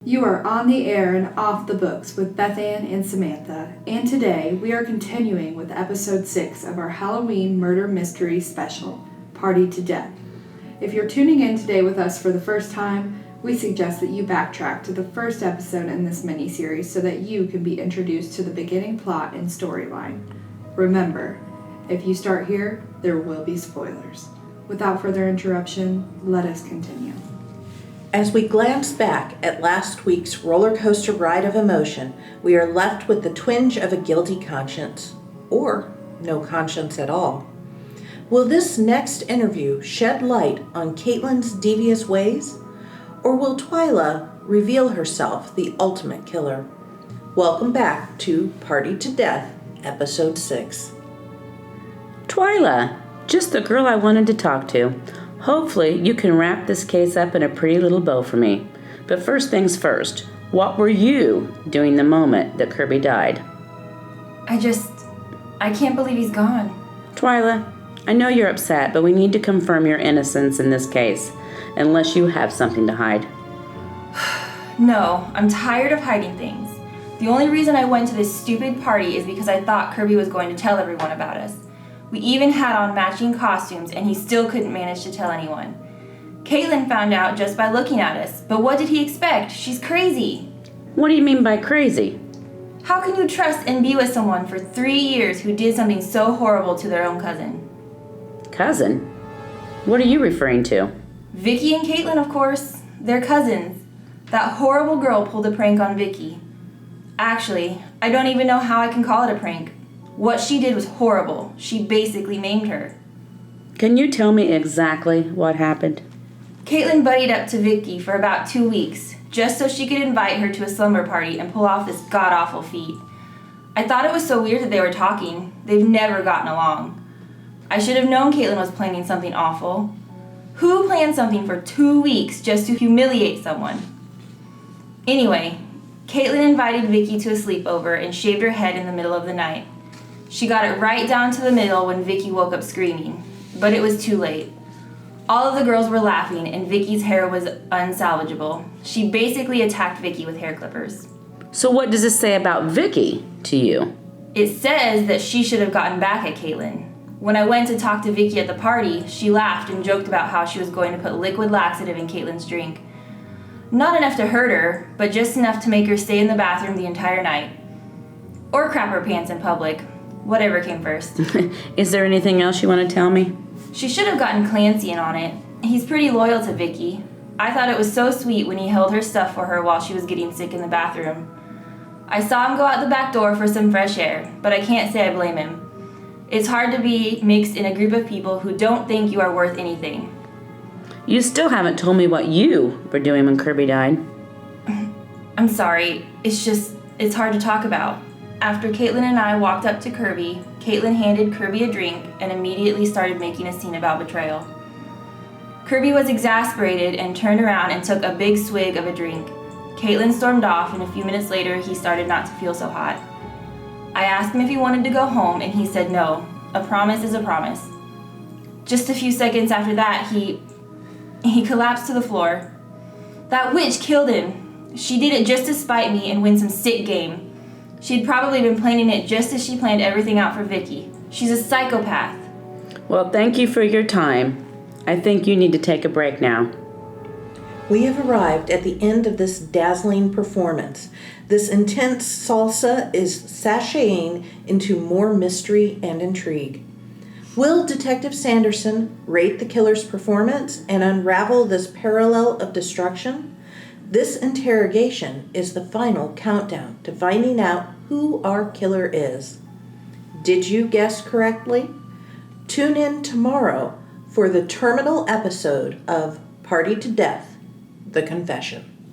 You are on the air and off the books with Beth Ann and Samantha, and today we are continuing with episode 6 of our Halloween murder mystery special, Partied to Death. If you're tuning in today with us for the first time, we suggest that you backtrack to the first episode in this mini-series so that you can be introduced to the beginning plot and storyline. Remember, if you start here, there will be spoilers. Without further interruption, let us continue. As we glance back at last week's roller coaster ride of emotion, we are left with the twinge of a guilty conscience, or no conscience at all. Will this next interview shed light on Caitlin's devious ways, or will Twyla reveal herself the ultimate killer? Welcome back to Partied to Death, Episode 6. Twyla, just the girl I wanted to talk to. Hopefully, you can wrap this case up in a pretty little bow for me. But first things first, what were you doing the moment that Kirby died? I can't believe he's gone. Twyla, I know you're upset, but we need to confirm your innocence in this case, unless you have something to hide. No, I'm tired of hiding things. The only reason I went to this stupid party is because I thought Kirby was going to tell everyone about us. We even had on matching costumes, and he still couldn't manage to tell anyone. Caitlin found out just by looking at us, but what did he expect? She's crazy. What do you mean by crazy? How can you trust and be with someone for 3 years who did something so horrible to their own cousin? Cousin? What are you referring to? Vicky and Caitlin, of course. They're cousins. That horrible girl pulled a prank on Vicky. Actually, I don't even know how I can call it a prank. What she did was horrible. She basically maimed her. Can you tell me exactly what happened? Caitlin buddied up to Vicky for about 2 weeks, just so she could invite her to a slumber party and pull off this god-awful feat. I thought it was so weird that they were talking. They've never gotten along. I should have known Caitlin was planning something awful. Who plans something for 2 weeks just to humiliate someone? Anyway, Caitlin invited Vicky to a sleepover and shaved her head in the middle of the night. She got it right down to the middle when Vicky woke up screaming, but it was too late. All of the girls were laughing, and Vicky's hair was unsalvageable. She basically attacked Vicky with hair clippers. So what does this say about Vicky to you? It says that she should have gotten back at Caitlin. When I went to talk to Vicky at the party, she laughed and joked about how she was going to put liquid laxative in Caitlin's drink. Not enough to hurt her, but just enough to make her stay in the bathroom the entire night. Or crap her pants in public. Whatever came first. Is there anything else you want to tell me? She should have gotten Clancy in on it. He's pretty loyal to Vicky. I thought it was so sweet when he held her stuff for her while she was getting sick in the bathroom. I saw him go out the back door for some fresh air, but I can't say I blame him. It's hard to be mixed in a group of people who don't think you are worth anything. You still haven't told me what you were doing when Kirby died. I'm sorry. It's hard to talk about. After Caitlin and I walked up to Kirby, Caitlin handed Kirby a drink and immediately started making a scene about betrayal. Kirby was exasperated and turned around and took a big swig of a drink. Caitlin stormed off, and a few minutes later, he started not to feel so hot. I asked him if he wanted to go home, and he said no. A promise is a promise. Just a few seconds after that, he collapsed to the floor. That witch killed him. She did it just to spite me and win some sick game. She'd probably been planning it just as she planned everything out for Vicky. She's a psychopath. Well, thank you for your time. I think you need to take a break now. We have arrived at the end of this dazzling performance. This intense salsa is sashaying into more mystery and intrigue. Will Detective Sanderson rate the killer's performance and unravel this parallel of destruction? This interrogation is the final countdown to finding out who our killer is. Did you guess correctly? Tune in tomorrow for the terminal episode of Partied to Death, The Confession.